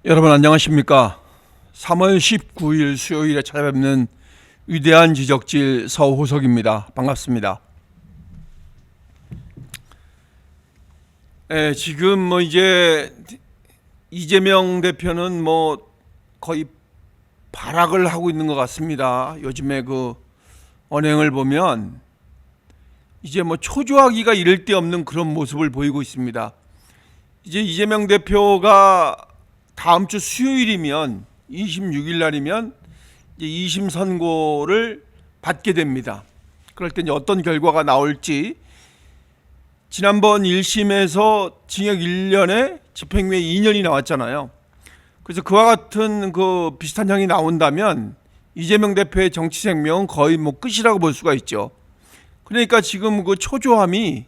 여러분 안녕하십니까? 3월 19일 수요일에 찾아뵙는 위대한 지적질 서호석입니다. 반갑습니다. 지금 이제 이재명 대표는 거의 발악을 하고 있는 것 같습니다. 요즘에 그 언행을 보면 이제 초조하기가 이를 데 없는 그런 모습을 보이고 있습니다. 이제 이재명 대표가 다음 주 수요일이면 26일 날이면 이제 2심 선고를 받게 됩니다. 그럴 때 이제 어떤 결과가 나올지, 지난번 1심에서 징역 1년에 집행유예 2년이 나왔잖아요. 그래서 그와 같은 그 비슷한 형이 나온다면 이재명 대표의 정치 생명은 거의 끝이라고 볼 수가 있죠. 그러니까 지금 그 초조함이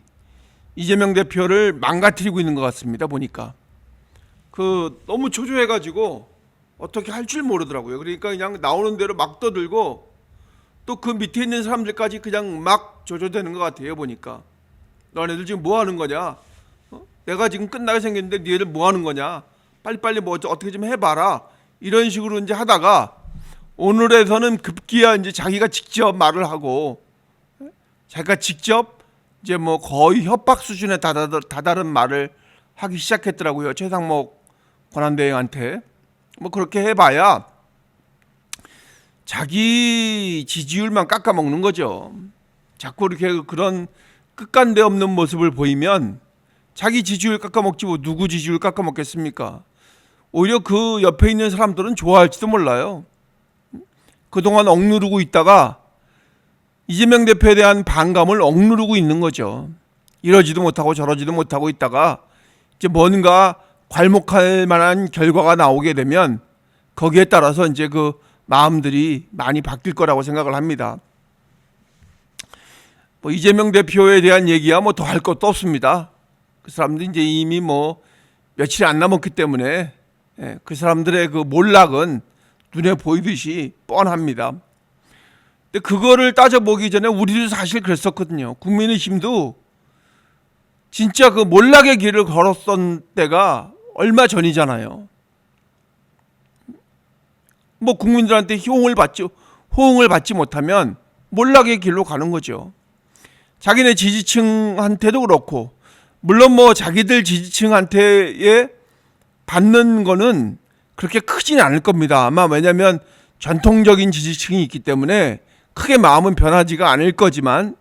이재명 대표를 망가뜨리고 있는 것 같습니다. 보니까 너무 초조해가지고 어떻게 할 줄 모르더라고요. 그러니까 그냥 나오는 대로 막 떠들고 또 그 밑에 있는 사람들까지 그냥 막 조조되는 것 같아요. 보니까 너네들 지금 뭐 하는 거냐? 내가 지금 끝나게 생겼는데 니네들 뭐 하는 거냐? 빨리빨리 어떻게 좀 해봐라. 이런 식으로 이제 하다가 오늘에서는 급기야 이제 자기가 직접 말을 하고, 자기가 직접 이제 거의 협박 수준에 다다른 말을 하기 시작했더라고요. 최상목 권한대행한테. 그렇게 해봐야 자기 지지율만 깎아먹는 거죠. 자꾸 이렇게 그런 끝간데 없는 모습을 보이면 자기 지지율 깎아먹지 누구 지지율 깎아먹겠습니까? 오히려 그 옆에 있는 사람들은 좋아할지도 몰라요. 그동안 억누르고 있다가 이재명 대표에 대한 반감을 억누르고 있는 거죠. 이러지도 못하고 저러지도 못하고 있다가 이제 뭔가 괄목할 만한 결과가 나오게 되면 거기에 따라서 이제 그 마음들이 많이 바뀔 거라고 생각을 합니다. 이재명 대표에 대한 얘기야 더 할 것도 없습니다. 그 사람들이 이제 이미 며칠이 안 남았기 때문에 그 사람들의 그 몰락은 눈에 보이듯이 뻔합니다. 근데 그거를 따져보기 전에 우리도 사실 그랬었거든요. 국민의힘도 진짜 그 몰락의 길을 걸었던 때가 얼마 전이잖아요. 국민들한테 호응을 받지 못하면 몰락의 길로 가는 거죠. 자기네 지지층한테도 그렇고, 물론 자기들 지지층한테 받는 거는 그렇게 크지는 않을 겁니다. 아마 왜냐하면 전통적인 지지층이 있기 때문에 크게 마음은 변하지가 않을 거지만,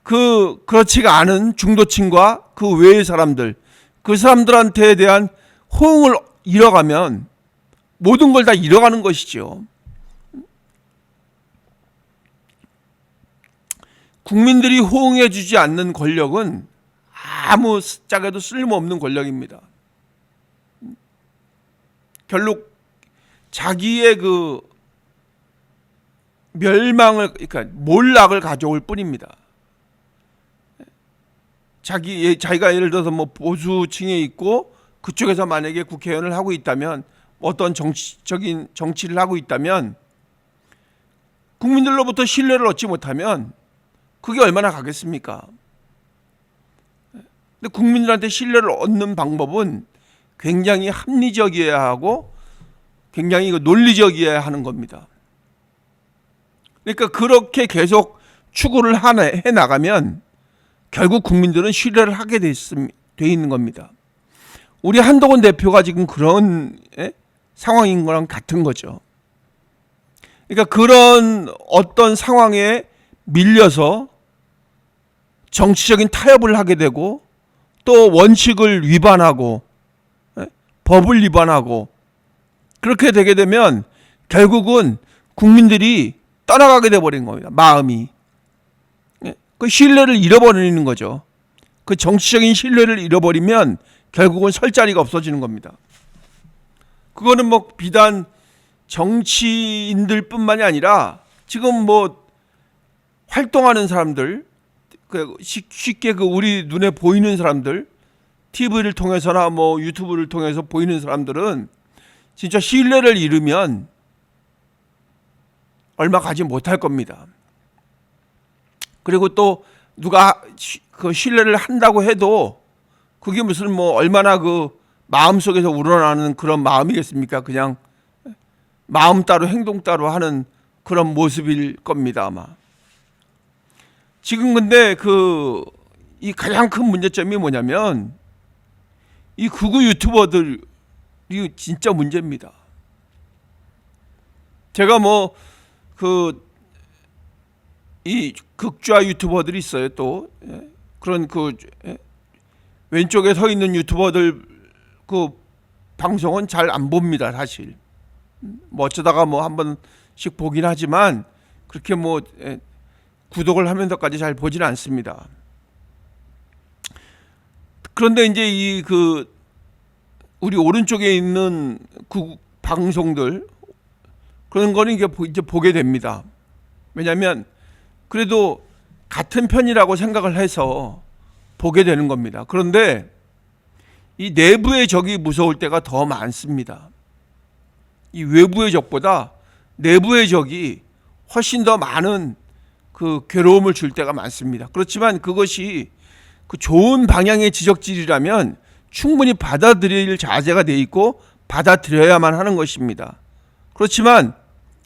그렇지가 않은 중도층과 그 외의 사람들, 그 사람들한테 대한 호응을 잃어가면 모든 걸 다 잃어가는 것이죠. 국민들이 호응해 주지 않는 권력은 아무 짝에도 쓸모없는 권력입니다. 결국 자기의 그 멸망을, 그러니까 몰락을 가져올 뿐입니다. 자기가 예를 들어서 보수층에 있고 그쪽에서 만약에 국회의원을 하고 있다면, 어떤 정치적인 정치를 하고 있다면, 국민들로부터 신뢰를 얻지 못하면 그게 얼마나 가겠습니까? 근데 국민들한테 신뢰를 얻는 방법은 굉장히 합리적이어야 하고 굉장히 논리적이어야 하는 겁니다. 그러니까 그렇게 계속 추구를 해 나가면 결국 국민들은 신뢰를 하게 돼 있는 겁니다. 우리 한동훈 대표가 지금 그런 상황인 거랑 같은 거죠. 그러니까 그런 어떤 상황에 밀려서 정치적인 타협을 하게 되고, 또 원칙을 위반하고 법을 위반하고, 그렇게 되게 되면 결국은 국민들이 떠나가게 돼버린 겁니다. 마음이. 그 신뢰를 잃어버리는 거죠. 그 정치적인 신뢰를 잃어버리면 결국은 설 자리가 없어지는 겁니다. 그거는 비단 정치인들뿐만이 아니라 지금 활동하는 사람들, 쉽게 우리 눈에 보이는 사람들, TV를 통해서나 유튜브를 통해서 보이는 사람들은 진짜 신뢰를 잃으면 얼마 가지 못할 겁니다. 그리고 또 누가 그 신뢰를 한다고 해도 그게 무슨 얼마나 그 마음속에서 우러나는 그런 마음이겠습니까? 그냥 마음 따로 행동 따로 하는 그런 모습일 겁니다, 아마. 지금 근데 이 가장 큰 문제점이 뭐냐면 이 극우 유튜버들이 진짜 문제입니다. 제가 이 극좌 유튜버들이 있어요, 또. 그런 왼쪽에 서 있는 유튜버들 방송은 잘 안 봅니다, 사실. 어쩌다가 한 번씩 보긴 하지만 그렇게 구독을 하면서까지 잘 보지는 않습니다. 그런데 이제 우리 오른쪽에 있는 방송들 그런 거는 이제 보게 됩니다. 왜냐하면 그래도 같은 편이라고 생각을 해서 보게 되는 겁니다. 그런데 이 내부의 적이 무서울 때가 더 많습니다. 이 외부의 적보다 내부의 적이 훨씬 더 많은 괴로움을 줄 때가 많습니다. 그렇지만 그것이 좋은 방향의 지적질이라면 충분히 받아들일 자세가 돼 있고 받아들여야만 하는 것입니다. 그렇지만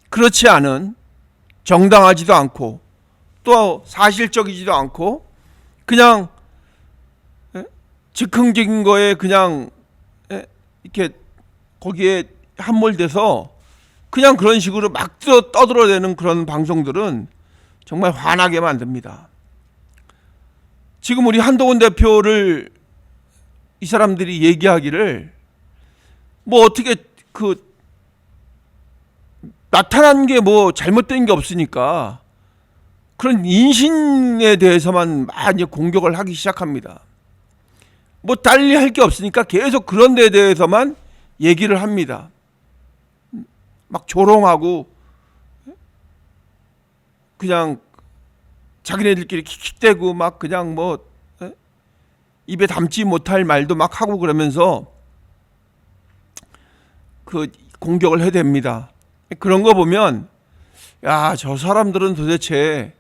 그렇지 않은, 정당하지도 않고 또 사실적이지도 않고 그냥 즉흥적인 거에 그냥 이렇게 거기에 함몰돼서 그냥 그런 식으로 막 떠들어대는 그런 방송들은 정말 화나게 만듭니다. 지금 우리 한동훈 대표를 이 사람들이 얘기하기를 어떻게 나타난 게 잘못된 게 없으니까 그런 인신에 대해서만 많이 공격을 하기 시작합니다. 달리 할 게 없으니까 계속 그런 데에 대해서만 얘기를 합니다. 막 조롱하고 그냥 자기네들끼리 킥킥대고 막 그냥 입에 담지 못할 말도 막 하고 그러면서 공격을 해댑니다. 그런 거 보면 저 사람들은 도대체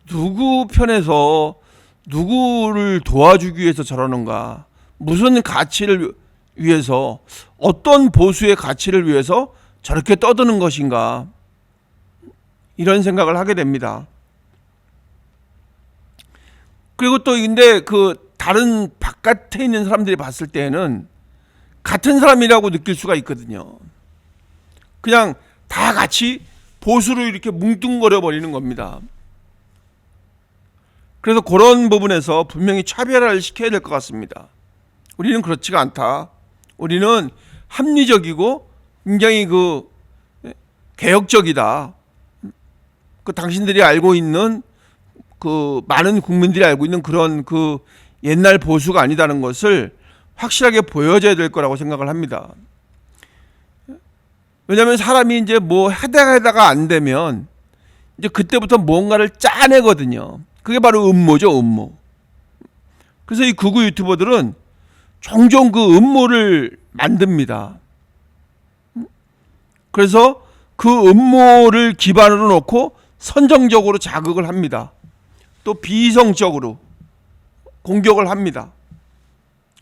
누구 편에서 누구를 도와주기 위해서 저러는가, 무슨 가치를 위해서, 어떤 보수의 가치를 위해서 저렇게 떠드는 것인가, 이런 생각을 하게 됩니다. 그리고 또 근데 다른 바깥에 있는 사람들이 봤을 때는 같은 사람이라고 느낄 수가 있거든요. 그냥 다 같이 보수로 이렇게 뭉뚱거려 버리는 겁니다. 그래서 그런 부분에서 분명히 차별화를 시켜야 될 것 같습니다. 우리는 그렇지가 않다. 우리는 합리적이고 굉장히 개혁적이다. 당신들이 알고 있는 많은 국민들이 알고 있는 그런 옛날 보수가 아니다는 것을 확실하게 보여줘야 될 거라고 생각을 합니다. 왜냐하면 사람이 이제 하다가 안 되면 이제 그때부터 뭔가를 짜내거든요. 그게 바로 음모죠, 음모. 그래서 이 극우 유튜버들은 종종 음모를 만듭니다. 그래서 음모를 기반으로 놓고 선정적으로 자극을 합니다. 또 비이성적으로 공격을 합니다.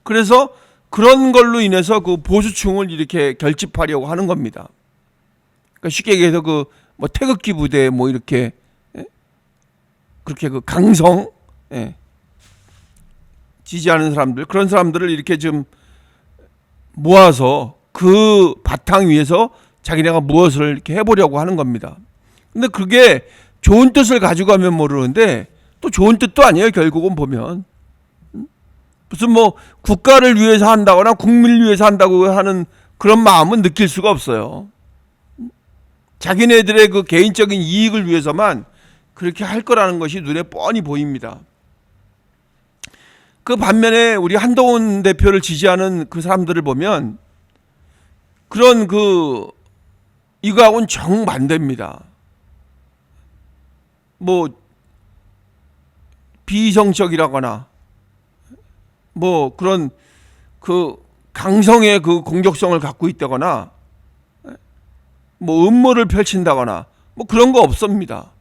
그래서 그런 걸로 인해서 보수층을 이렇게 결집하려고 하는 겁니다. 그러니까 쉽게 얘기해서 태극기 부대 이렇게 그렇게 강성 지지하는 사람들, 그런 사람들을 이렇게 좀 모아서 바탕 위에서 자기네가 무엇을 이렇게 해보려고 하는 겁니다. 근데 그게 좋은 뜻을 가지고 가면 모르는데 또 좋은 뜻도 아니에요. 결국은 보면 무슨 국가를 위해서 한다거나 국민을 위해서 한다고 하는 그런 마음은 느낄 수가 없어요. 자기네들의 개인적인 이익을 위해서만 그렇게 할 거라는 것이 눈에 뻔히 보입니다. 반면에 우리 한동훈 대표를 지지하는 그 사람들을 보면 그런 이거하고는 정반대입니다. 비이성적이라거나 그런 강성의 공격성을 갖고 있다거나 음모를 펼친다거나 그런 거 없습니다.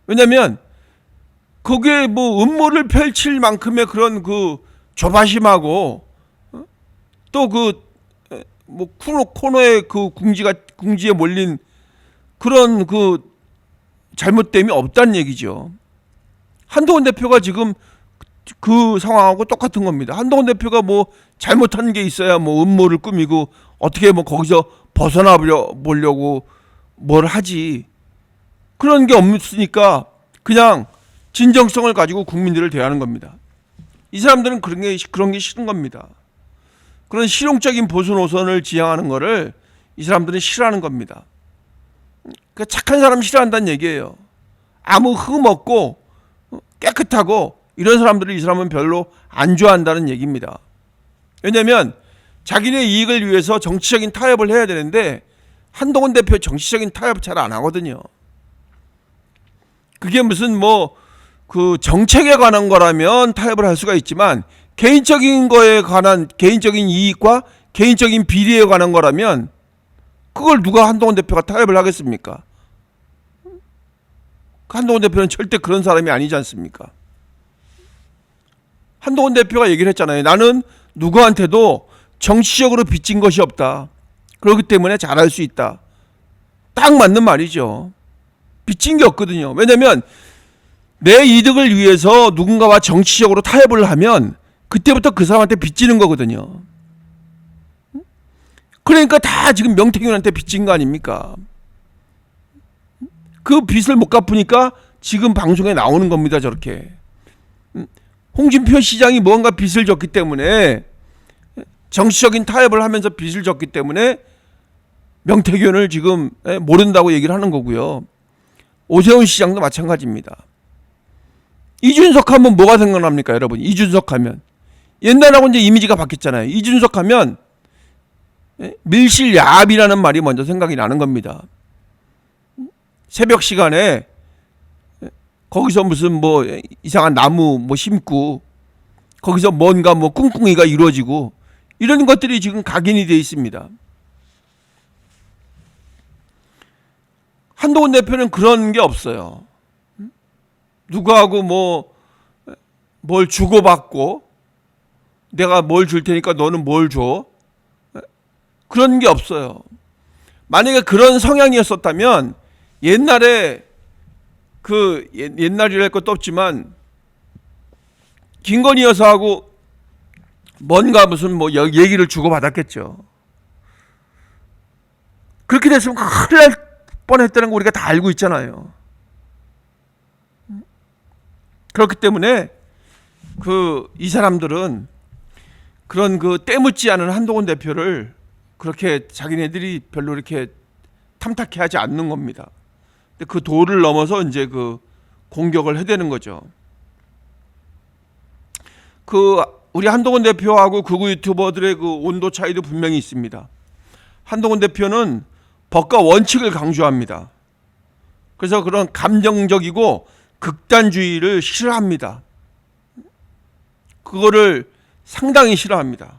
왜냐하면 거기에 음모를 펼칠 만큼의 그런 조바심하고 또 뭐 코너에 그 궁지에 몰린 그런 그 잘못됨이 없다는 얘기죠. 한동훈 대표가 지금 그 상황하고 똑같은 겁니다. 한동훈 대표가 뭐 잘못한 게 있어야 뭐 음모를 꾸미고 어떻게 뭐 거기서 벗어나 보려고 뭘 하지. 그런 게 없으니까 그냥 진정성을 가지고 국민들을 대하는 겁니다. 이 사람들은 그런 게 싫은 겁니다. 그런 실용적인 보수 노선을 지향하는 거를 이 사람들은 싫어하는 겁니다. 그러니까 착한 사람 싫어한다는 얘기예요. 아무 흠 없고 깨끗하고 이런 사람들을 이 사람은 별로 안 좋아한다는 얘기입니다. 왜냐하면 자기네 이익을 위해서 정치적인 타협을 해야 되는데 한동훈 대표 정치적인 타협 잘 안 하거든요. 그게 무슨 뭐 그 정책에 관한 거라면 타협을 할 수가 있지만 개인적인 거에 관한 개인적인 이익과 개인적인 비리에 관한 거라면 그걸 누가 한동훈 대표가 타협을 하겠습니까? 한동훈 대표는 절대 그런 사람이 아니지 않습니까? 한동훈 대표가 얘기를 했잖아요. 나는 누구한테도 정치적으로 빚진 것이 없다. 그렇기 때문에 잘할 수 있다. 딱 맞는 말이죠. 빚진 게 없거든요. 왜냐하면 내 이득을 위해서 누군가와 정치적으로 타협을 하면 그때부터 그 사람한테 빚지는 거거든요. 그러니까 다 지금 명태균한테 빚진 거 아닙니까? 그 빚을 못 갚으니까 지금 방송에 나오는 겁니다. 저렇게. 홍준표 시장이 뭔가 빚을 졌기 때문에 정치적인 타협을 하면서 빚을 졌기 때문에 명태균을 지금 모른다고 얘기를 하는 거고요. 오세훈 시장도 마찬가지입니다. 이준석 하면 뭐가 생각납니까, 여러분? 이준석 하면 옛날하고 이제 이미지가 바뀌었잖아요. 이준석 하면 밀실야합이라는 말이 먼저 생각이 나는 겁니다. 새벽 시간에 거기서 무슨 뭐 이상한 나무 뭐 심고 거기서 뭔가 뭐 꿍꿍이가 이루어지고 이런 것들이 지금 각인이 되어 있습니다. 한동훈 대표는 그런 게 없어요. 누구하고 뭘 주고받고 내가 뭘 줄 테니까 너는 뭘 줘. 그런 게 없어요. 만약에 그런 성향이었었다면 옛날에 옛날이랄 것도 없지만 김건희 여사하고 뭔가 무슨 뭐 얘기를 주고받았겠죠. 그렇게 됐으면 큰일 날 뻔했다는 거 우리가 다 알고 있잖아요. 그렇기 때문에 이 사람들은 그런 때묻지 않은 한동훈 대표를 그렇게 자기네들이 별로 이렇게 탐탁해 하지 않는 겁니다. 근데 그 도를 넘어서 이제 공격을 해대는 거죠. 우리 한동훈 대표하고 극우 유튜버들의 온도 차이도 분명히 있습니다. 한동훈 대표는 법과 원칙을 강조합니다. 그래서 그런 감정적이고 극단주의를 싫어합니다. 그거를 상당히 싫어합니다.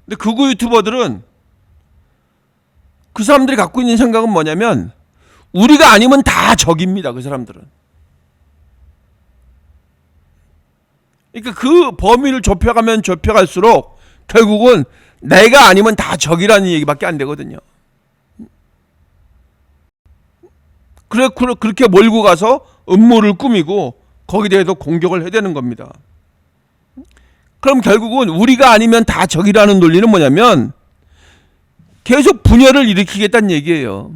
근데 극우 유튜버들은 그 사람들이 갖고 있는 생각은 뭐냐면 우리가 아니면 다 적입니다. 그 사람들은. 그러니까 그 범위를 좁혀가면 좁혀갈수록 결국은 내가 아니면 다 적이라는 얘기밖에 안 되거든요. 그렇게 몰고 가서 음모를 꾸미고 거기에 대해서 공격을 해대는 겁니다. 그럼 결국은 우리가 아니면 다 적이라는 논리는 뭐냐면 계속 분열을 일으키겠다는 얘기예요.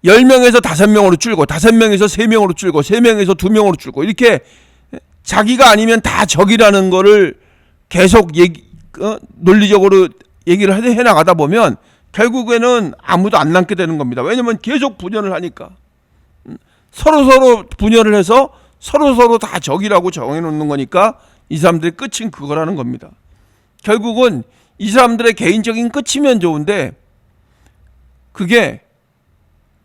10명에서 5명으로 줄고 5명에서 3명으로 줄고 3명에서 2명으로 줄고 이렇게 자기가 아니면 다 적이라는 거를 계속 논리적으로 얘기를 해나가다 보면 결국에는 아무도 안 남게 되는 겁니다. 왜냐하면 계속 분열을 하니까. 서로 분열을 해서 서로 다 적이라고 정해놓는 거니까 이 사람들의 끝은 그거라는 겁니다. 결국은 이 사람들의 개인적인 끝이면 좋은데 그게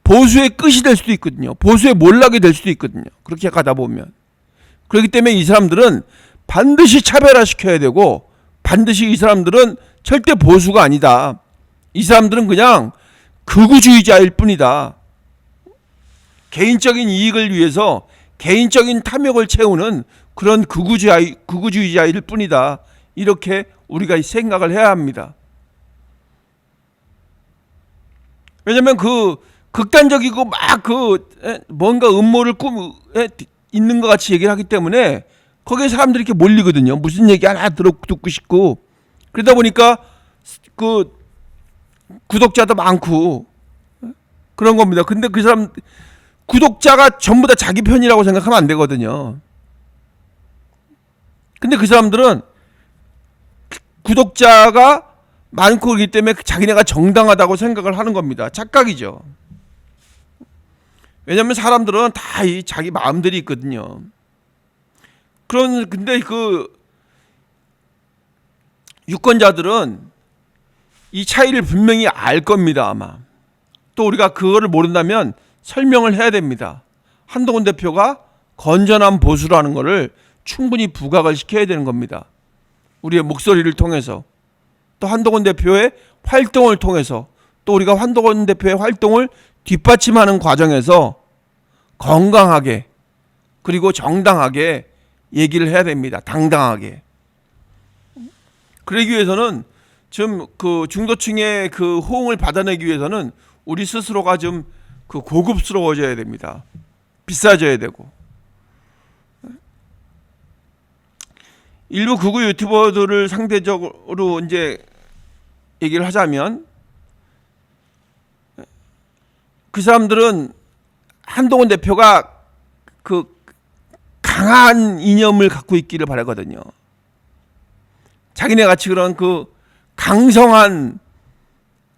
보수의 끝이 될 수도 있거든요. 보수의 몰락이 될 수도 있거든요. 그렇게 가다 보면. 그렇기 때문에 이 사람들은 반드시 차별화시켜야 되고 반드시 이 사람들은 절대 보수가 아니다. 이 사람들은 그냥 극우주의자일 뿐이다. 개인적인 이익을 위해서 개인적인 탐욕을 채우는 그런 극우주의자일 뿐이다. 이렇게 우리가 생각을 해야 합니다. 왜냐하면 그 극단적이고 막 뭔가 음모를 있는 것 같이 얘기를 하기 때문에 거기에 사람들이 이렇게 몰리거든요. 무슨 얘기 하나 듣고 싶고, 그러다 보니까 그 구독자도 많고 그런 겁니다. 근데 그 사람 구독자가 전부 다 자기 편이라고 생각하면 안 되거든요. 근데 그 사람들은 구독자가 많고 그렇기 때문에 자기네가 정당하다고 생각을 하는 겁니다. 착각이죠. 왜냐하면 사람들은 다 자기 마음들이 있거든요. 근데 그 유권자들은 이 차이를 분명히 알 겁니다, 아마. 또 우리가 그거를 모른다면 설명을 해야 됩니다. 한동훈 대표가 건전한 보수라는 것을 충분히 부각을 시켜야 되는 겁니다. 우리의 목소리를 통해서, 또 한동훈 대표의 활동을 통해서, 또 우리가 한동훈 대표의 활동을 뒷받침하는 과정에서 건강하게 그리고 정당하게 얘기를 해야 됩니다. 당당하게. 그러기 위해서는 좀 그 중도층의 그 호응을 받아내기 위해서는 우리 스스로가 좀 그 고급스러워져야 됩니다. 비싸져야 되고. 일부 극우 유튜버들을 상대적으로 이제 얘기를 하자면, 그 사람들은 한동훈 대표가 그 강한 이념을 갖고 있기를 바라거든요. 자기네 같이 그런 그 강성한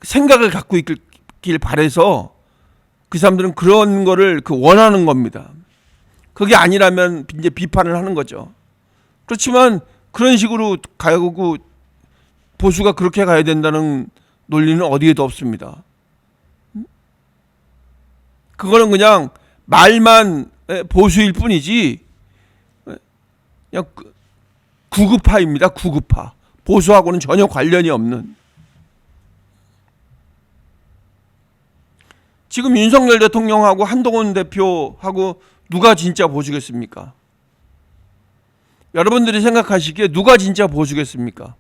생각을 갖고 있길 바래서 그 사람들은 그런 거를 원하는 겁니다. 그게 아니라면 이제 비판을 하는 거죠. 그렇지만 그런 식으로 가고 보수가 그렇게 가야 된다는 논리는 어디에도 없습니다. 그거는 그냥 말만 보수일 뿐이지 그냥 구급파입니다. 구급파. 보수하고는 전혀 관련이 없는. 지금 윤석열 대통령하고 한동훈 대표하고 누가 진짜 보수겠습니까? 여러분들이 생각하시기에 누가 진짜 보수겠습니까?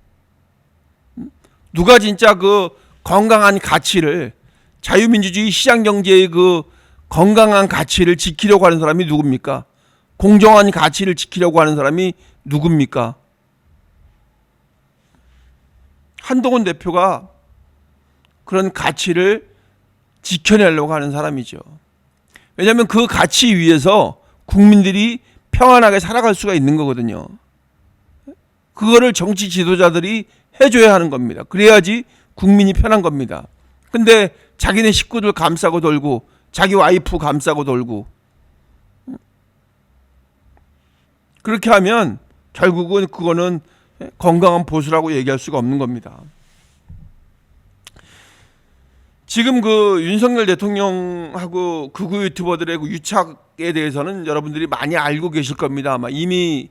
누가 진짜 그 건강한 가치를, 자유민주주의 시장경제의 그 건강한 가치를 지키려고 하는 사람이 누굽니까? 공정한 가치를 지키려고 하는 사람이 누굽니까? 한동훈 대표가 그런 가치를 지켜내려고 하는 사람이죠. 왜냐하면 그 가치 위에서 국민들이 평안하게 살아갈 수가 있는 거거든요. 그거를 정치 지도자들이 해줘야 하는 겁니다. 그래야지 국민이 편한 겁니다. 근데 자기네 식구들 감싸고 돌고, 자기 와이프 감싸고 돌고, 그렇게 하면 결국은 그거는 건강한 보수라고 얘기할 수가 없는 겁니다. 지금 그 윤석열 대통령하고 극우 유튜버들의 그 유착에 대해서는 여러분들이 많이 알고 계실 겁니다. 아마 이미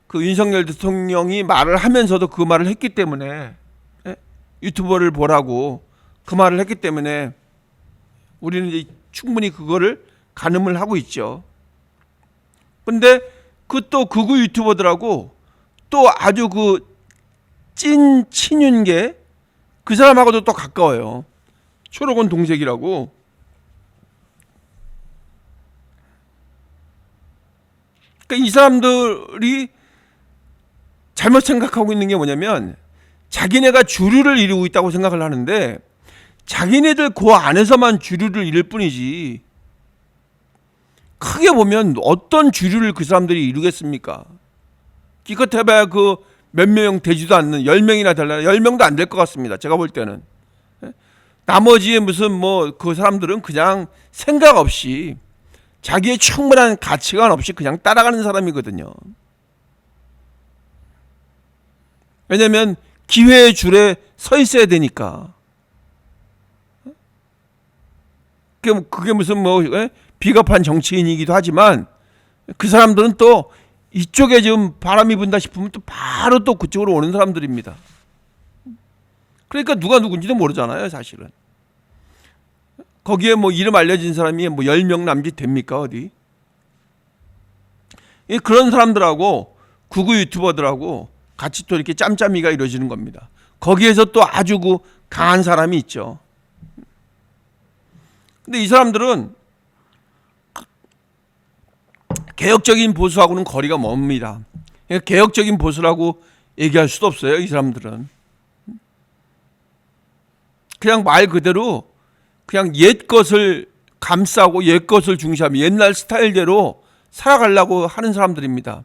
그 윤석열 대통령이 말을 하면서도 그 말을 했기 때문에, 유튜버를 보라고 그 말을 했기 때문에 우리는 이제 충분히 그거를 가늠을 하고 있죠. 근데 그 또 극우 유튜버들하고 또 아주 그 찐 친윤계 그 사람하고도 또 가까워요. 초록원 동색이라고. 그러니까 이 사람들이 잘못 생각하고 있는 게 뭐냐면, 자기네가 주류를 이루고 있다고 생각을 하는데 자기네들 그 안에서만 주류를 이룰 뿐이지, 크게 보면 어떤 주류를 그 사람들이 이루겠습니까? 기껏 해봐야 그 몇 명 되지도 않는 10명이나 될라나 10명도 안 될 것 같습니다. 제가 볼 때는. 나머지의 무슨 그 사람들은 그냥 생각 없이, 자기의 충분한 가치관 없이 그냥 따라가는 사람이거든요. 왜냐면 기회의 줄에 서 있어야 되니까. 그게 무슨 비겁한 정치인이기도 하지만, 그 사람들은 또 이쪽에 지금 바람이 분다 싶으면 또 바로 또 그쪽으로 오는 사람들입니다. 그러니까 누가 누군지도 모르잖아요, 사실은. 거기에 이름 알려진 사람이 10명 남짓 됩니까, 어디? 그런 사람들하고 구구 유튜버들하고 같이 또 이렇게 짬짬이가 이루어지는 겁니다. 거기에서 또 아주 그 강한 사람이 있죠. 근데 이 사람들은 개혁적인 보수하고는 거리가 멉니다. 개혁적인 보수라고 얘기할 수도 없어요. 이 사람들은 그냥 말 그대로 그냥 옛 것을 감싸고 옛 것을 중시하며 옛날 스타일대로 살아가려고 하는 사람들입니다.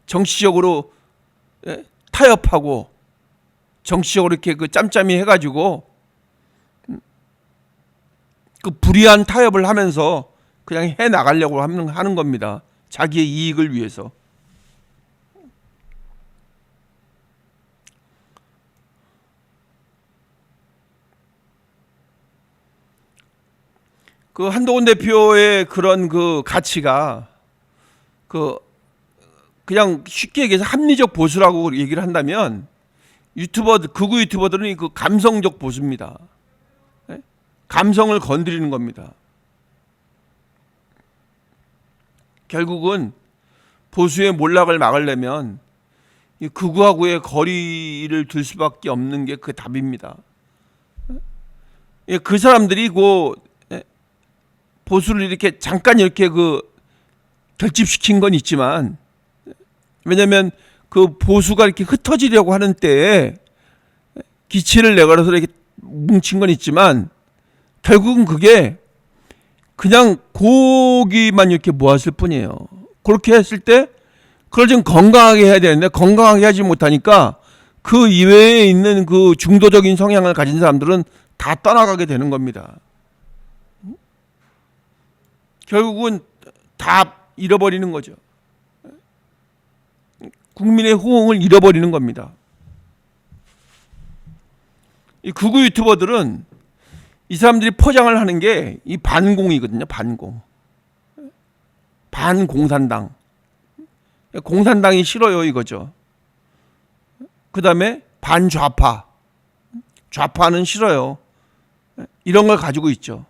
정치적으로 타협하고 정치적으로 이렇게 그 짬짬이 해가지고 그 불의한 타협을 하면서 그냥 해 나가려고 하는 겁니다. 자기의 이익을 위해서. 그 한동훈 대표의 그런 그 가치가 그냥 쉽게 얘기해서 합리적 보수라고 얘기를 한다면 극우 유튜버들은 그 감성적 보수입니다. 감성을 건드리는 겁니다. 결국은 보수의 몰락을 막으려면 이 극우하고의 거리를 둘 수밖에 없는 게 그 답입니다. 그 사람들이 그 보수를 이렇게 잠깐 이렇게 그 결집시킨 건 있지만, 왜냐하면 그 보수가 이렇게 흩어지려고 하는 때에 기치를 내걸어서 이렇게 뭉친 건 있지만 결국은 그게 그냥 고기만 이렇게 모았을 뿐이에요. 그렇게 했을 때 그걸 좀 건강하게 해야 되는데 건강하게 하지 못하니까 그 이외에 있는 그 중도적인 성향을 가진 사람들은 다 떠나가게 되는 겁니다. 결국은 다 잃어버리는 거죠. 국민의 호응을 잃어버리는 겁니다. 이 극우 유튜버들은 이 사람들이 포장을 하는 게 이 반공이거든요. 반공. 반공산당. 공산당이 싫어요 이거죠. 그 다음에 반좌파. 좌파는 싫어요. 이런 걸 가지고 있죠.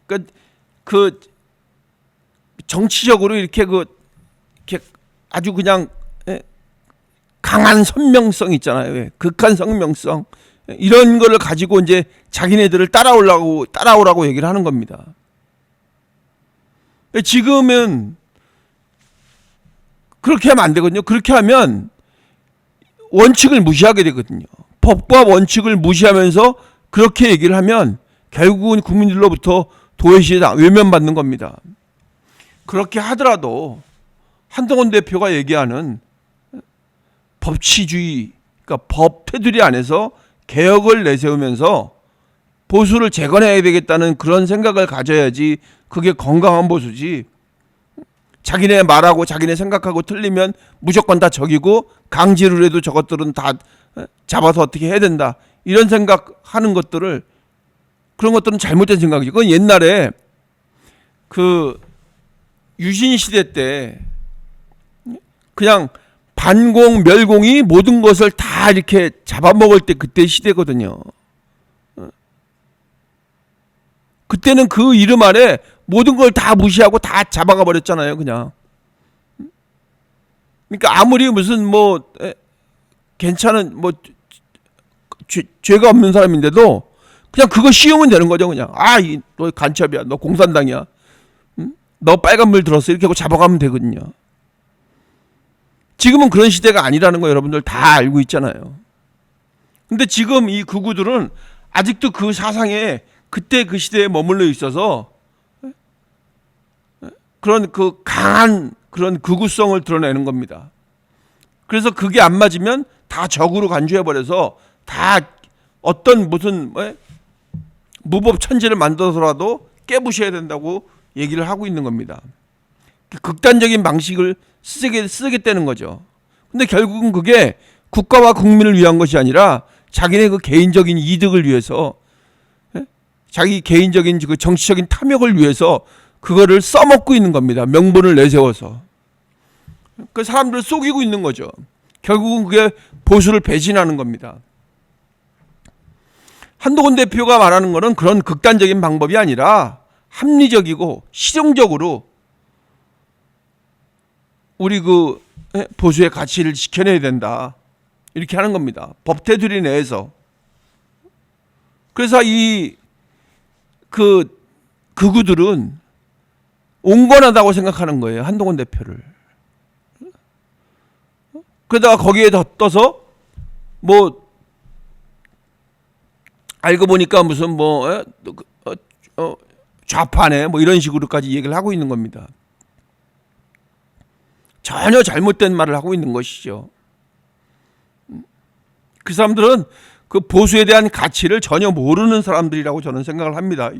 그러니까 그 정치적으로 이렇게 아주 그냥 강한 선명성 있잖아요. 극한 선명성. 이런 거를 가지고 이제 자기네들을 따라오라고 얘기를 하는 겁니다. 지금은 그렇게 하면 안 되거든요. 그렇게 하면 원칙을 무시하게 되거든요. 법과 원칙을 무시하면서 그렇게 얘기를 하면 결국은 국민들로부터 도외시에 외면받는 겁니다. 그렇게 하더라도 한동훈 대표가 얘기하는 법치주의, 그러니까 법 테두리 안에서 개혁을 내세우면서 보수를 재건해야 되겠다는 그런 생각을 가져야지 그게 건강한 보수지. 자기네 말하고 자기네 생각하고 틀리면 무조건 다 적이고 강제로 해도 저것들은 다 잡아서 어떻게 해야 된다. 이런 생각하는 것들을, 그런 것들은 잘못된 생각이죠. 그건 옛날에 그 유신 시대 때 그냥 반공 멸공이 모든 것을 다 이렇게 잡아먹을 때 그때 시대거든요. 그때는 그 이름 아래 모든 걸 다 무시하고 다 잡아가 버렸잖아요, 그냥. 그러니까 아무리 무슨 뭐 괜찮은 뭐 죄가 없는 사람인데도 그냥 그거 씌우면 되는 거죠, 그냥. 너 간첩이야, 너 공산당이야, 너 빨간불 들었어, 이렇게 하고 잡아가면 되거든요. 지금은 그런 시대가 아니라는 거 여러분들 다 알고 있잖아요. 근데 지금 이 극우들은 아직도 그 사상에 그때 그 시대에 머물러 있어서 그런 그 강한 그런 극우성을 드러내는 겁니다. 그래서 그게 안 맞으면 다 적으로 간주해버려서 다 어떤 무슨 무법 천지를 만들어서라도 깨부셔야 된다고 얘기를 하고 있는 겁니다. 극단적인 방식을 쓰겠다는 거죠. 근데 결국은 그게 국가와 국민을 위한 것이 아니라 자기네 그 개인적인 이득을 위해서, 자기 개인적인 그 정치적인 탐욕을 위해서 그거를 써먹고 있는 겁니다. 명분을 내세워서. 그 사람들을 속이고 있는 거죠. 결국은 그게 보수를 배신하는 겁니다. 한동훈 대표가 말하는 거는 그런 극단적인 방법이 아니라 합리적이고 실용적으로 우리 그 보수의 가치를 지켜내야 된다. 이렇게 하는 겁니다. 법 테두리 내에서. 그래서 이 극우들은 온건하다고 생각하는 거예요. 한동훈 대표를. 그러다가 거기에 덧떠서 뭐 알고 보니까 무슨 뭐 좌파네 뭐 이런 식으로까지 얘기를 하고 있는 겁니다. 전혀 잘못된 말을 하고 있는 것이죠. 그 사람들은 그 보수에 대한 가치를 전혀 모르는 사람들이라고 저는 생각을 합니다.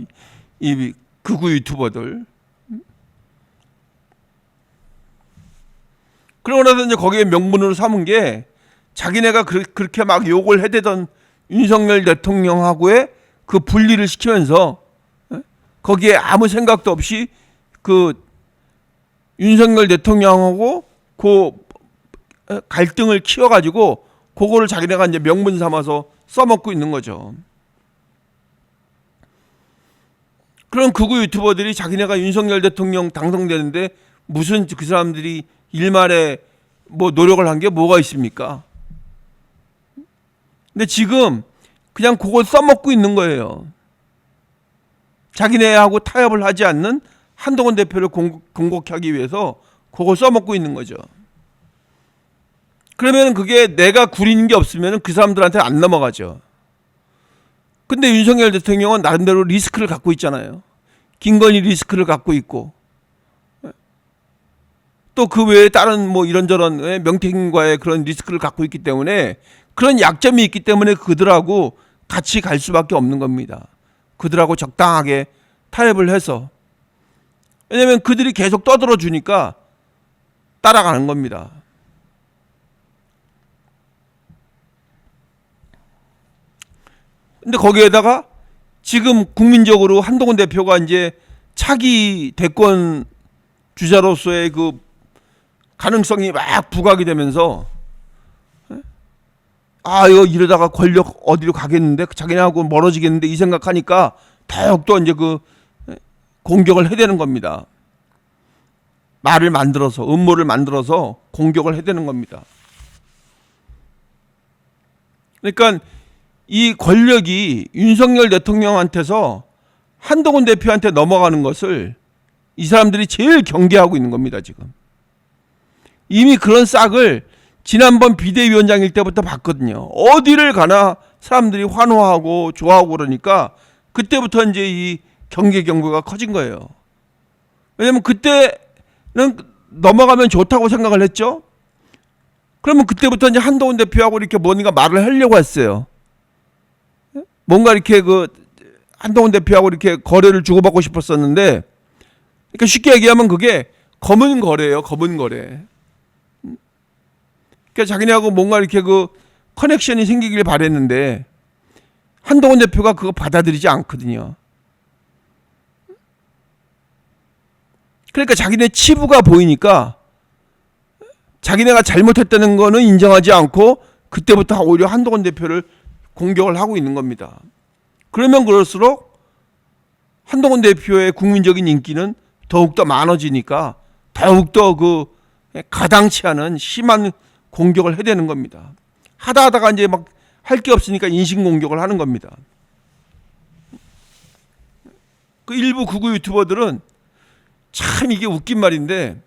이 극우 유튜버들. 그러고 나서 이제 거기에 명분으로 삼은 게 자기네가 그렇게 막 욕을 해대던 윤석열 대통령하고의 그 분리를 시키면서 거기에 아무 생각도 없이 그 윤석열 대통령하고 그 갈등을 키워가지고 그거를 자기네가 이제 명분 삼아서 써먹고 있는 거죠. 그런 극우 유튜버들이 자기네가 윤석열 대통령 당선되는데 무슨 그 사람들이 일말에 뭐 노력을 한 게 뭐가 있습니까? 근데 지금 그냥 그걸 써먹고 있는 거예요. 자기네하고 타협을 하지 않는 한동훈 대표를 공격하기 위해서 그걸 써먹고 있는 거죠. 그러면 그게 내가 구리는 게 없으면 그 사람들한테 안 넘어가죠. 근데 윤석열 대통령은 나름대로 리스크를 갖고 있잖아요. 김건희 리스크를 갖고 있고 또 그 외에 다른 뭐 이런저런 명태균과의 그런 리스크를 갖고 있기 때문에 그런 약점이 있기 때문에 그들하고 같이 갈 수밖에 없는 겁니다. 그들하고 적당하게 타협을 해서. 왜냐하면 그들이 계속 떠들어 주니까 따라가는 겁니다. 근데 거기에다가 지금 국민적으로 한동훈 대표가 이제 차기 대권 주자로서의 그 가능성이 막 부각이 되면서 이거 이러다가 권력 어디로 가겠는데 자기네하고 멀어지겠는데 이 생각하니까 더욱더 이제 그 공격을 해대는 겁니다. 말을 만들어서 음모를 만들어서 공격을 해대는 겁니다. 그러니까 이 권력이 윤석열 대통령한테서 한동훈 대표한테 넘어가는 것을 이 사람들이 제일 경계하고 있는 겁니다. 지금 이미 그런 싹을 지난번 비대위원장일 때부터 봤거든요. 어디를 가나 사람들이 환호하고 좋아하고 그러니까 그때부터 이제 이 경계가 커진 거예요. 왜냐면 그때는 넘어가면 좋다고 생각을 했죠. 그러면 그때부터 이제 한동훈 대표하고 이렇게 뭔가 말을 하려고 했어요. 뭔가 이렇게 그 한동훈 대표하고 이렇게 거래를 주고받고 싶었었는데, 그러니까 쉽게 얘기하면 그게 검은 거래예요. 검은 거래. 그러니까 자기네하고 뭔가 이렇게 그 커넥션이 생기길 바랬는데 한동훈 대표가 그거 받아들이지 않거든요. 그러니까 자기네 치부가 보이니까 자기네가 잘못했다는 거는 인정하지 않고 그때부터 오히려 한동훈 대표를 공격을 하고 있는 겁니다. 그러면 그럴수록 한동훈 대표의 국민적인 인기는 더욱더 많아지니까 더욱더 그 가당치 않은 심한 공격을 해대는 겁니다. 하다가 이제 막 할 게 없으니까 인신공격을 하는 겁니다. 그 일부 극우 유튜버들은 참 이게 웃긴 말인데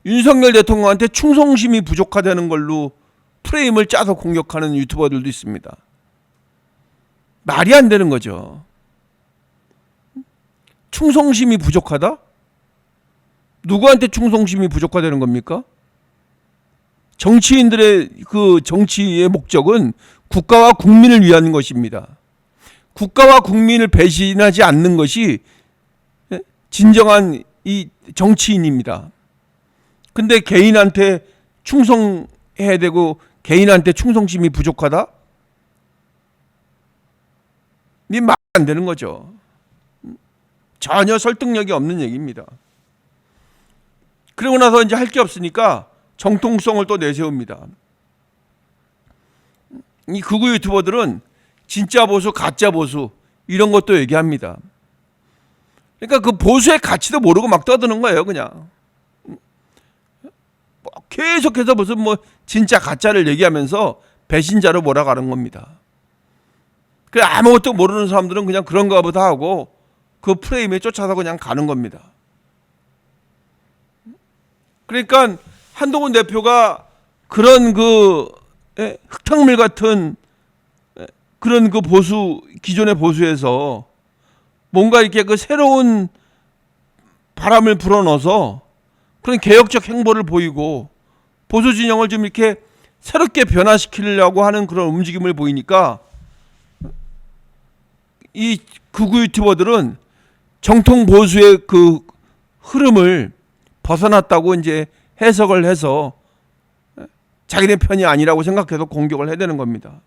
윤석열 대통령한테 충성심이 부족하다는 걸로 프레임을 짜서 공격하는 유튜버들도 있습니다. 말이 안 되는 거죠. 충성심이 부족하다? 누구한테 충성심이 부족하다는 겁니까? 정치인들의 그 정치의 목적은 국가와 국민을 위한 것입니다. 국가와 국민을 배신하지 않는 것이 진정한 이 정치인입니다. 근데 개인한테 충성해야 되고 개인한테 충성심이 부족하다? 이 말 안 되는 거죠. 전혀 설득력이 없는 얘기입니다. 그러고 나서 이제 할 게 없으니까 정통성을 또 내세웁니다. 이 극우 유튜버들은 진짜 보수, 가짜 보수 이런 것도 얘기합니다. 그러니까 그 보수의 가치도 모르고 막 떠드는 거예요, 그냥. 계속해서 무슨 뭐 진짜 가짜를 얘기하면서 배신자로 몰아가는 겁니다. 그 아무것도 모르는 사람들은 그냥 그런가 보다 하고 그 프레임에 쫓아서 그냥 가는 겁니다. 그러니까 한동훈 대표가 그런 그 흙탕물 같은 그런 그 보수, 기존의 보수에서 뭔가 이렇게 그 새로운 바람을 불어넣어서 그런 개혁적 행보를 보이고 보수 진영을 좀 이렇게 새롭게 변화시키려고 하는 그런 움직임을 보이니까 이 극우 유튜버들은 정통 보수의 그 흐름을 벗어났다고 이제 해석을 해서 자기네 편이 아니라고 생각해서 공격을 해대는 겁니다.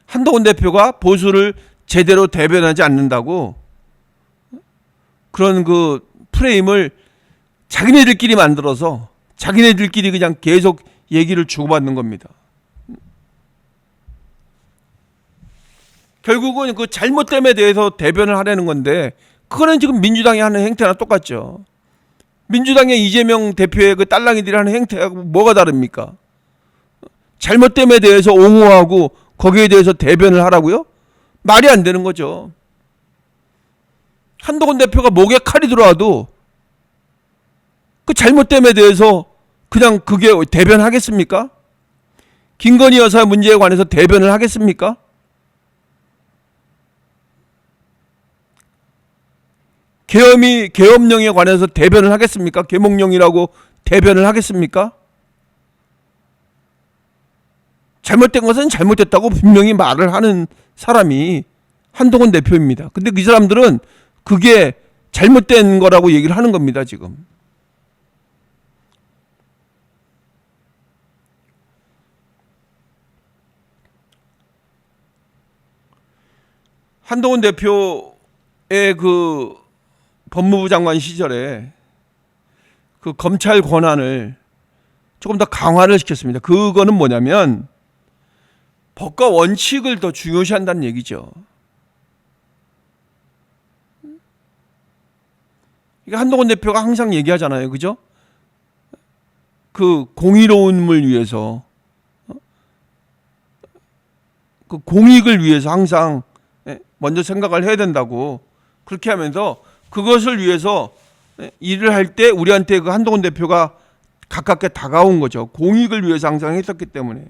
한동훈 대표가 보수를 제대로 대변하지 않는다고 그런 그 프레임을 자기네들끼리 만들어서 자기네들끼리 그냥 계속 얘기를 주고받는 겁니다. 결국은 그 잘못됨에 대해서 대변을 하려는 건데 그거는 지금 민주당이 하는 행태랑 똑같죠. 민주당의 이재명 대표의 그 딸랑이들이 하는 행태하고 뭐가 다릅니까? 잘못됨에 대해서 옹호하고 거기에 대해서 대변을 하라고요? 말이 안 되는 거죠. 한동훈 대표가 목에 칼이 들어와도 그 잘못됨에 대해서 그냥 그게 대변하겠습니까? 김건희 여사 문제에 관해서 대변을 하겠습니까? 계엄령에 관해서 대변을 하겠습니까? 계몽령이라고 대변을 하겠습니까? 잘못된 것은 잘못됐다고 분명히 말을 하는 사람이 한동훈 대표입니다. 근데 이 사람들은 그게 잘못된 거라고 얘기를 하는 겁니다, 지금. 한동훈 대표의 그 법무부 장관 시절에 그 검찰 권한을 조금 더 강화를 시켰습니다. 그거는 뭐냐면 법과 원칙을 더 중요시한다는 얘기죠. 이게 한동훈 대표가 항상 얘기하잖아요. 그죠? 그 공의로움을 위해서 그 공익을 위해서 항상 먼저 생각을 해야 된다고 그렇게 하면서 그것을 위해서 일을 할 때 우리한테 그 한동훈 대표가 가깝게 다가온 거죠. 공익을 위해서 항상 했었기 때문에.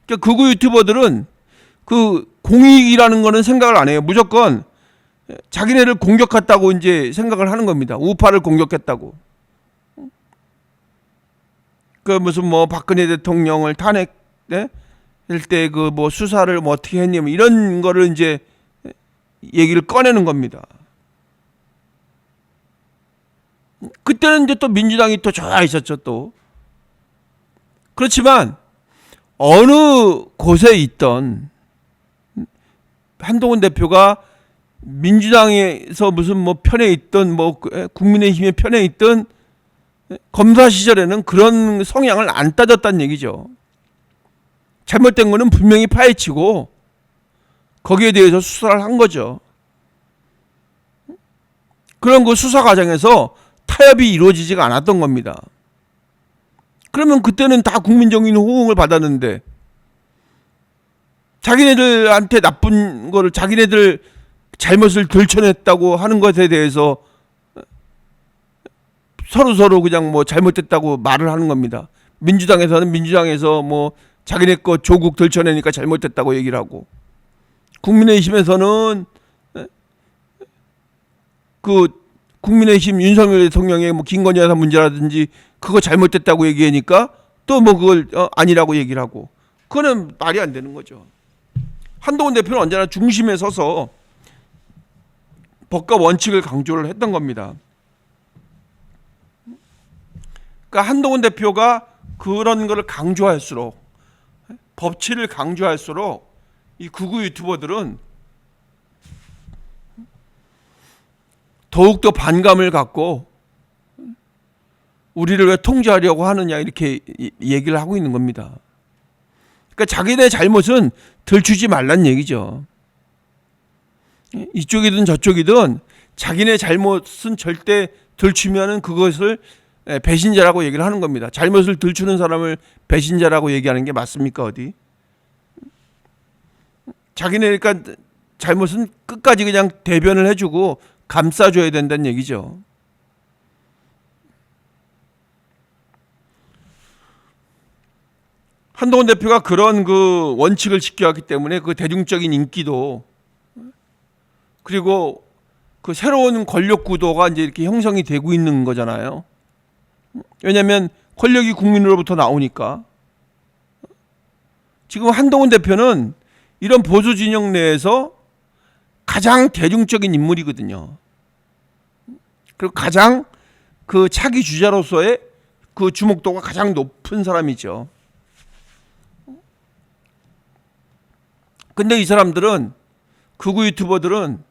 그러니까 극우 유튜버들은 그 공익이라는 거는 생각을 안 해요. 무조건 자기네를 공격했다고 이제 생각을 하는 겁니다. 우파를 공격했다고. 그 무슨 뭐 박근혜 대통령을 탄핵 때 그 뭐 수사를 뭐 어떻게 했니 뭐 이런 거를 이제 얘기를 꺼내는 겁니다. 그때는 이제 또 민주당이 또 좋아 있었죠 또. 그렇지만 어느 곳에 있던 한동훈 대표가 민주당에서 무슨 뭐 편에 있던 뭐 국민의힘의 편에 있던 검사 시절에는 그런 성향을 안 따졌다는 얘기죠. 잘못된 거는 분명히 파헤치고 거기에 대해서 수사를 한 거죠. 그런 그 수사 과정에서 타협이 이루어지지가 않았던 겁니다. 그러면 그때는 다 국민적인 호응을 받았는데 자기네들한테 나쁜 거를 자기네들 잘못을 들춰냈다고 하는 것에 대해서 서로 그냥 뭐 잘못됐다고 말을 하는 겁니다. 민주당에서는 민주당에서 뭐 자기네 거 조국 들춰내니까 잘못됐다고 얘기를 하고 국민의힘에서는 그 국민의힘 윤석열 대통령의 뭐 김건희 여사 문제라든지 그거 잘못됐다고 얘기하니까 또 뭐 그걸 아니라고 얘기를 하고 그거는 말이 안 되는 거죠. 한동훈 대표는 언제나 중심에 서서 법과 원칙을 강조를 했던 겁니다. 그러니까 한동훈 대표가 그런 거를 강조할수록 법치를 강조할수록 이 극우 유튜버들은 더욱더 반감을 갖고 우리를 왜 통제하려고 하느냐 이렇게 얘기를 하고 있는 겁니다. 그러니까 자기네 잘못은 들추지 말란 얘기죠. 이쪽이든 저쪽이든 자기네 잘못은 절대 들추면은 그것을 배신자라고 얘기를 하는 겁니다. 잘못을 들추는 사람을 배신자라고 얘기하는 게 맞습니까, 어디? 자기네 그러니까 잘못은 끝까지 그냥 대변을 해주고 감싸줘야 된다는 얘기죠. 한동훈 대표가 그런 그 원칙을 지켜왔기 때문에 그 대중적인 인기도, 그리고 그 새로운 권력 구도가 이제 이렇게 형성이 되고 있는 거잖아요. 왜냐하면 권력이 국민으로부터 나오니까. 지금 한동훈 대표는 이런 보수 진영 내에서 가장 대중적인 인물이거든요. 그리고 가장 그 차기 주자로서의 그 주목도가 가장 높은 사람이죠. 근데 이 사람들은, 극우 유튜버들은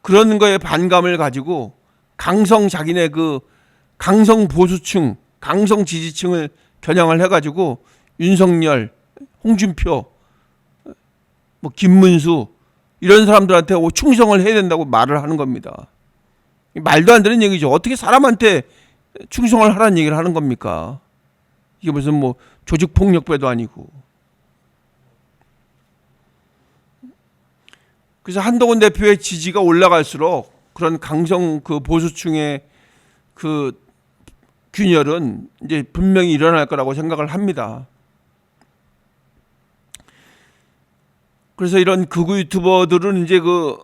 그런 거에 반감을 가지고 자기네 그 강성 보수층, 강성 지지층을 겨냥을 해가지고 윤석열, 홍준표, 뭐 김문수 이런 사람들한테 충성을 해야 된다고 말을 하는 겁니다. 말도 안 되는 얘기죠. 어떻게 사람한테 충성을 하라는 얘기를 하는 겁니까? 이게 무슨 뭐 조직폭력배도 아니고. 그래서 한동훈 대표의 지지가 올라갈수록 그런 강성 그 보수층의 그 균열은 이제 분명히 일어날 거라고 생각을 합니다. 그래서 이런 극우 유튜버들은 이제 그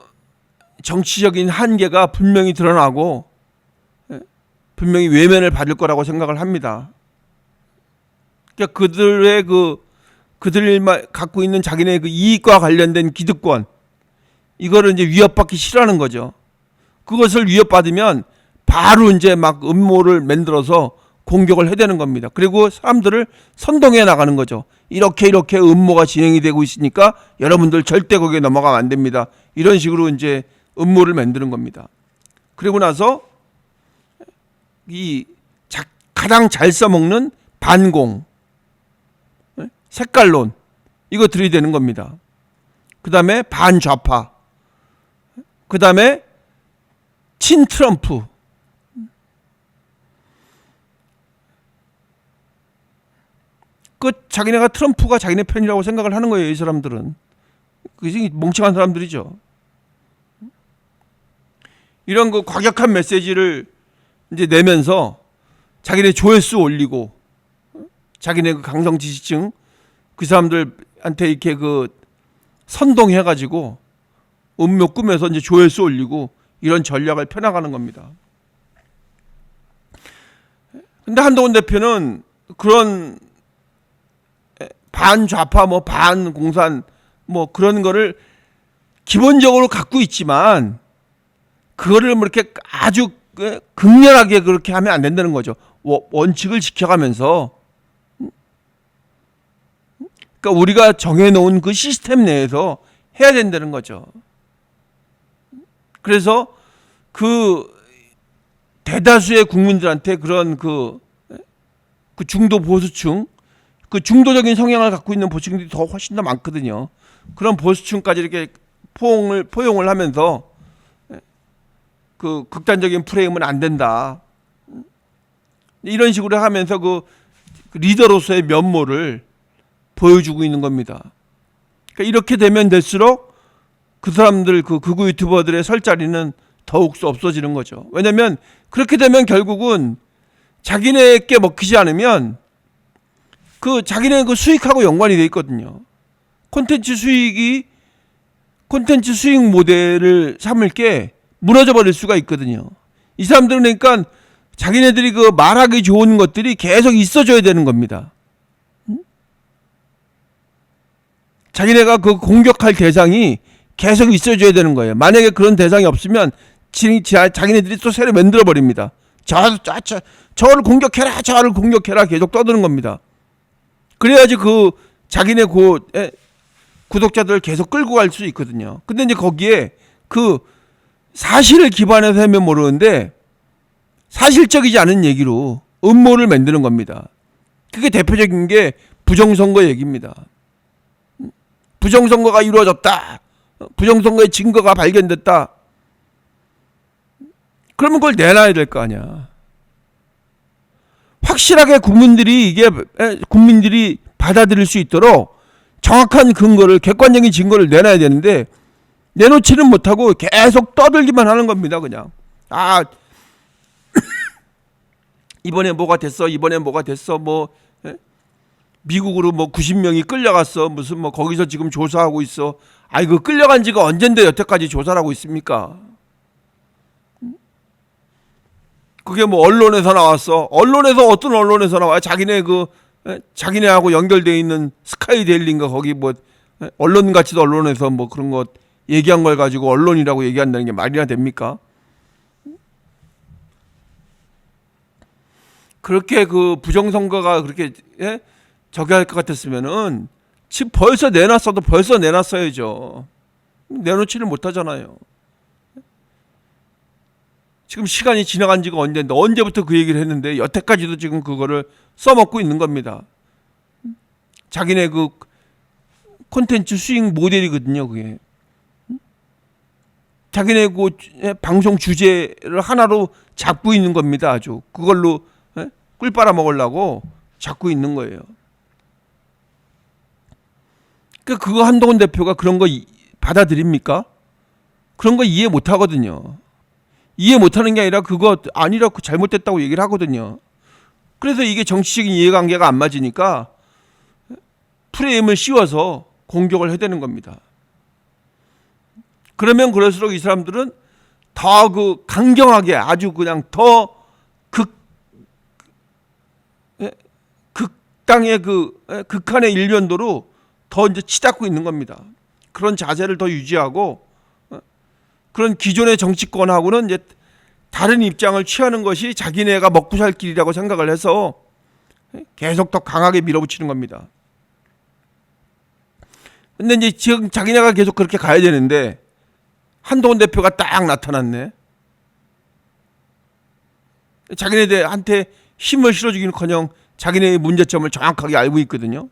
정치적인 한계가 분명히 드러나고 분명히 외면을 받을 거라고 생각을 합니다. 그러니까 그들이 갖고 있는 자기네 그 이익과 관련된 기득권, 이거를 이제 위협받기 싫어하는 거죠. 그것을 위협받으면 바로 이제 막 음모를 만들어서 공격을 해대는 겁니다. 그리고 사람들을 선동해 나가는 거죠. 이렇게 음모가 진행이 되고 있으니까 여러분들 절대 거기에 넘어가면 안 됩니다. 이런 식으로 이제 음모를 만드는 겁니다. 그리고 나서 가장 잘 써먹는 반공, 색깔론, 이거 들이대는 겁니다. 그 다음에 반좌파, 그 다음에 친트럼프, 자기네가 트럼프가 자기네 편이라고 생각을 하는 거예요. 이 사람들은. 그게 멍청한 사람들이죠. 이런 그 과격한 메시지를 이제 내면서 자기네 조회수 올리고, 자기네 그 강성 지지층 그 사람들한테 이렇게 그 선동해가지고 음료 꾸며서 이제 조회수 올리고 이런 전략을 펴나가는 겁니다. 근데 한동훈 대표는 그런 반좌파, 뭐 반공산, 뭐 그런 거를 기본적으로 갖고 있지만 그거를 뭐 이렇게 아주 극렬하게 그렇게 하면 안 된다는 거죠. 원칙을 지켜가면서, 그러니까 우리가 정해놓은 그 시스템 내에서 해야 된다는 거죠. 그래서 그 대다수의 국민들한테 그런 그 중도 보수층, 그 중도적인 성향을 갖고 있는 보수층들이 더 훨씬 더 많거든요. 그런 보수층까지 이렇게 포용을 하면서 그 극단적인 프레임은 안 된다. 이런 식으로 하면서 그 리더로서의 면모를 보여주고 있는 겁니다. 그러니까 이렇게 되면 될수록 그 사람들, 그 극우 유튜버들의 설 자리는 더욱 없어지는 거죠. 왜냐하면 그렇게 되면 결국은 자기네께 먹히지 않으면 그 자기네 그 수익하고 연관이 돼 있거든요. 콘텐츠 수익 모델을 삼을 게 무너져 버릴 수가 있거든요. 이 사람들은 그러니까 자기네들이 그 말하기 좋은 것들이 계속 있어줘야 되는 겁니다. 자기네가 그 공격할 대상이 계속 있어줘야 되는 거예요. 만약에 그런 대상이 없으면 자기네들이 또 새로 만들어 버립니다. 저를 공격해라, 저를 공격해라 계속 떠드는 겁니다. 그래야지 그 자기네 구독자들을 계속 끌고 갈 수 있거든요. 근데 이제 거기에 그 사실을 기반해서 하면 모르는데 사실적이지 않은 얘기로 음모를 만드는 겁니다. 그게 대표적인 게 부정선거 얘기입니다. 부정선거가 이루어졌다. 부정선거의 증거가 발견됐다. 그러면 그걸 내놔야 될 거 아니야. 확실하게 국민들이 받아들일 수 있도록 정확한 근거를, 객관적인 증거를 내놔야 되는데 내놓지는 못하고 계속 떠들기만 하는 겁니다. 그냥 이번에 뭐가 됐어, 이번에 뭐가 됐어, 뭐 미국으로 뭐 90명이 끌려갔어, 무슨 뭐 거기서 지금 조사하고 있어. 그 끌려간 지가 언젠데 여태까지 조사를 하고 있습니까? 그게 뭐 언론에서 나왔어. 어떤 언론에서 나와요? 자기네하고 연결돼 있는 스카이데일리인가 거기 뭐 언론 같이도 언론에서 뭐 그런 거 얘기한 걸 가지고 언론이라고 얘기한다는 게 말이나 됩니까? 그렇게 그 부정선거가 그렇게 저기 할 것 같았으면은 지금 벌써 내놨어야죠. 내놓지를 못하잖아요. 지금 시간이 지나간 지가 언제부터 그 얘기를 했는데 여태까지도 지금 그거를 써먹고 있는 겁니다. 자기네 그 콘텐츠 수익 모델이거든요, 그게. 자기네 그 방송 주제를 하나로 잡고 있는 겁니다, 아주. 그걸로 꿀 빨아 먹으려고 잡고 있는 거예요. 그거 한동훈 대표가 그런 거 받아들입니까? 그런 거 이해 못 하거든요. 이해 못하는 게 아니라 그거 아니라고 잘못됐다고 얘기를 하거든요. 그래서 이게 정치적인 이해관계가 안 맞으니까 프레임을 씌워서 공격을 해대는 겁니다. 그러면 그럴수록 이 사람들은 더 그 강경하게 아주 그냥 더 극당의 극한의 일면도로 더 이제 치닫고 있는 겁니다. 그런 자세를 더 유지하고 그런 기존의 정치권하고는 이제 다른 입장을 취하는 것이 자기네가 먹고 살 길이라고 생각을 해서 계속 더 강하게 밀어붙이는 겁니다. 근데 이제 지금 자기네가 계속 그렇게 가야 되는데 한동훈 대표가 딱 나타났네. 자기네들한테 힘을 실어주기는커녕 자기네의 문제점을 정확하게 알고 있거든요.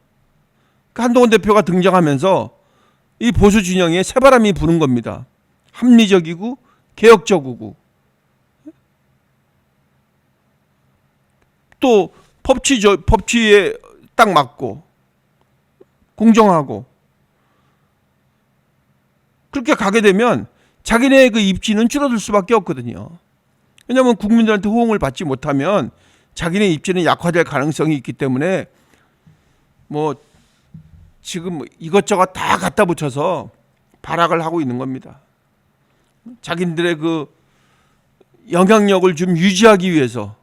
한동훈 대표가 등장하면서 이 보수 진영에 새바람이 부는 겁니다. 합리적이고 개혁적이고 또 법치에 딱 맞고 공정하고 그렇게 가게 되면 자기네의 그 입지는 줄어들 수밖에 없거든요. 왜냐하면 국민들한테 호응을 받지 못하면 자기네 입지는 약화될 가능성이 있기 때문에 뭐 지금 이것저것 다 갖다 붙여서 발악을 하고 있는 겁니다. 자기들의 그 영향력을 좀 유지하기 위해서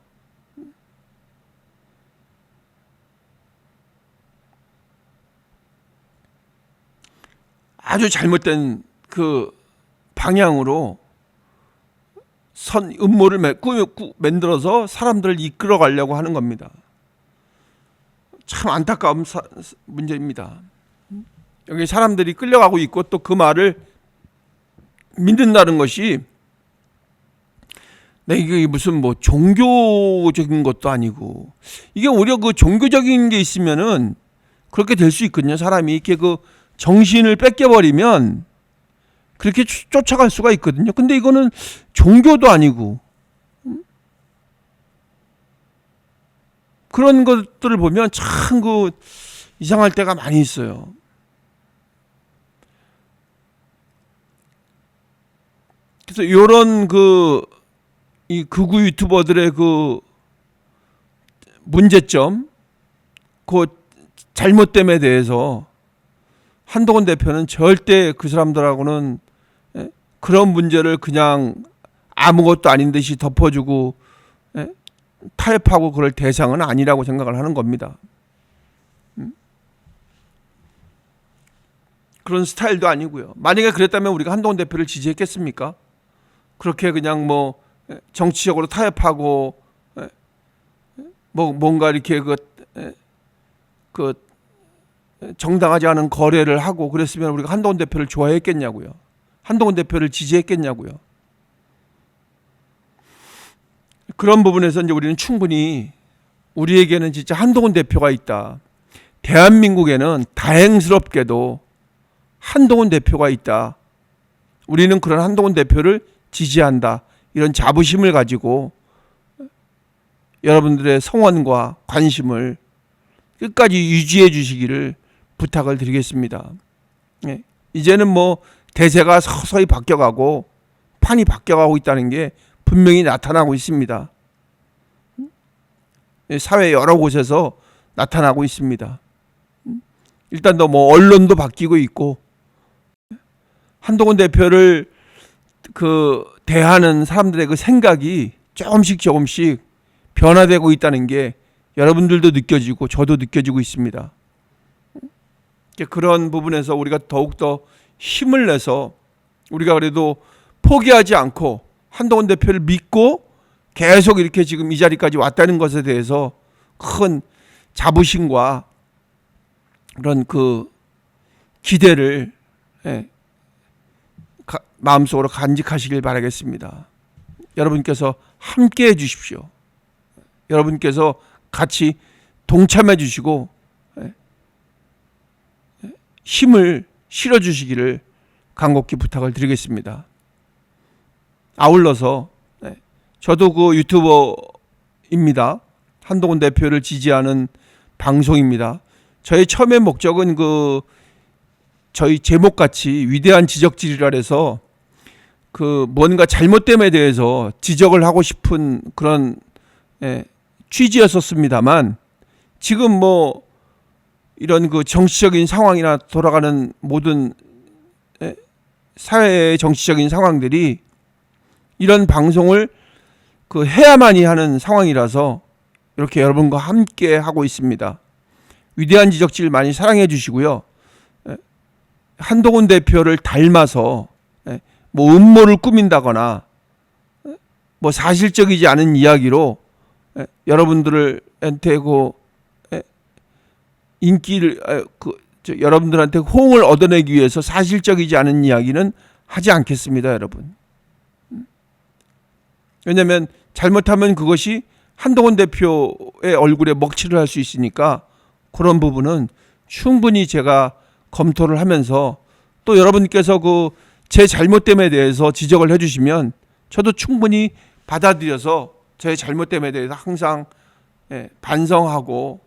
아주 잘못된 그 방향으로 음모를 만들어서 사람들을 이끌어 가려고 하는 겁니다. 참 안타까운 문제입니다. 여기 사람들이 끌려가고 있고 또 그 말을 믿는다는 것이 이게 무슨 뭐 종교적인 것도 아니고 이게 오히려 그 종교적인 게 있으면은 그렇게 될 수 있거든요. 사람이 이렇게 그 정신을 뺏겨버리면 그렇게 쫓아갈 수가 있거든요. 근데 이거는 종교도 아니고 그런 것들을 보면 참 그 이상할 때가 많이 있어요. 그래서 이런 이 극우 유튜버들의 그 문제점, 그 잘못됨에 대해서 한동훈 대표는 절대 그 사람들하고는 그런 문제를 그냥 아무것도 아닌 듯이 덮어주고 타협하고 그럴 대상은 아니라고 생각을 하는 겁니다. 그런 스타일도 아니고요. 만약에 그랬다면 우리가 한동훈 대표를 지지했겠습니까? 그렇게 그냥 뭐 정치적으로 타협하고 뭐 뭔가 이렇게 그 정당하지 않은 거래를 하고 그랬으면 우리가 한동훈 대표를 좋아했겠냐고요. 한동훈 대표를 지지했겠냐고요. 그런 부분에서 이제 우리는 충분히 우리에게는 진짜 한동훈 대표가 있다. 대한민국에는 다행스럽게도 한동훈 대표가 있다. 우리는 그런 한동훈 대표를 지지한다. 이런 자부심을 가지고 여러분들의 성원과 관심을 끝까지 유지해 주시기를 부탁을 드리겠습니다. 예. 이제는 뭐 대세가 서서히 바뀌어가고 판이 바뀌어가고 있다는 게 분명히 나타나고 있습니다. 사회 여러 곳에서 나타나고 있습니다. 일단 뭐 언론도 바뀌고 있고 한동훈 대표를 대하는 사람들의 그 생각이 조금씩 변화되고 있다는 게 여러분들도 느껴지고 저도 느껴지고 있습니다. 그런 부분에서 우리가 더욱더 힘을 내서 우리가 그래도 포기하지 않고 한동훈 대표를 믿고 계속 이렇게 지금 이 자리까지 왔다는 것에 대해서 큰 자부심과 그런 기대를 마음속으로 간직하시길 바라겠습니다. 여러분께서 함께 해 주십시오. 여러분께서 같이 동참해 주시고 힘을 실어 주시기를 간곡히 부탁을 드리겠습니다. 아울러서 저도 유튜버입니다. 한동훈 대표를 지지하는 방송입니다. 저의 처음의 목적은 저희 제목같이 위대한 지적질이라 해서 뭔가 잘못됨에 대해서 지적을 하고 싶은 그런 취지였었습니다만 지금 뭐 이런 정치적인 상황이나 돌아가는 모든 사회의 정치적인 상황들이 이런 방송을 해야만이 하는 상황이라서 이렇게 여러분과 함께 하고 있습니다. 위대한 지적질 많이 사랑해 주시고요. 한동훈 대표를 닮아서 뭐 음모를 꾸민다거나 뭐 사실적이지 않은 이야기로 여러분들한테 인기를 여러분들한테 호응을 얻어내기 위해서 사실적이지 않은 이야기는 하지 않겠습니다, 여러분. 왜냐하면 잘못하면 그것이 한동훈 대표의 얼굴에 먹칠을 할 수 있으니까 그런 부분은 충분히 제가 검토를 하면서 또 여러분께서 제 잘못됨에 대해서 지적을 해주시면 저도 충분히 받아들여서 제 잘못됨에 대해서 항상 반성하고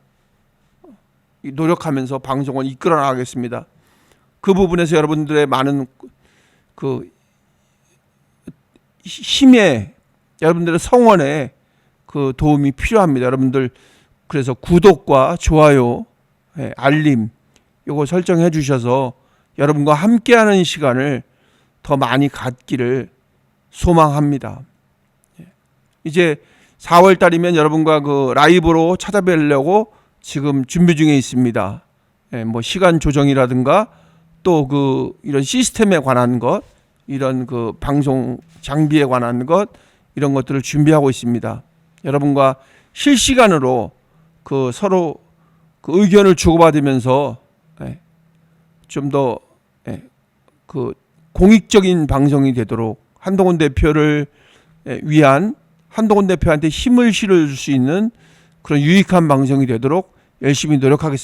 노력하면서 방송을 이끌어 나가겠습니다. 그 부분에서 여러분들의 많은 힘에 여러분들의 성원에 도움이 필요합니다. 여러분들 그래서 구독과 좋아요, 알림 요거 설정해 주셔서 여러분과 함께하는 시간을 더 많이 갖기를 소망합니다. 이제 4월 달이면 여러분과 라이브로 찾아뵈려고 지금 준비 중에 있습니다. 뭐 시간 조정이라든가 또 이런 시스템에 관한 것, 이런 방송 장비에 관한 것 이런 것들을 준비하고 있습니다. 여러분과 실시간으로 서로 의견을 주고받으면서 좀 더 공익적인 방송이 되도록 한동훈 대표를 위한 한동훈 대표한테 힘을 실어줄 수 있는 그런 유익한 방송이 되도록 열심히 노력하겠습니다.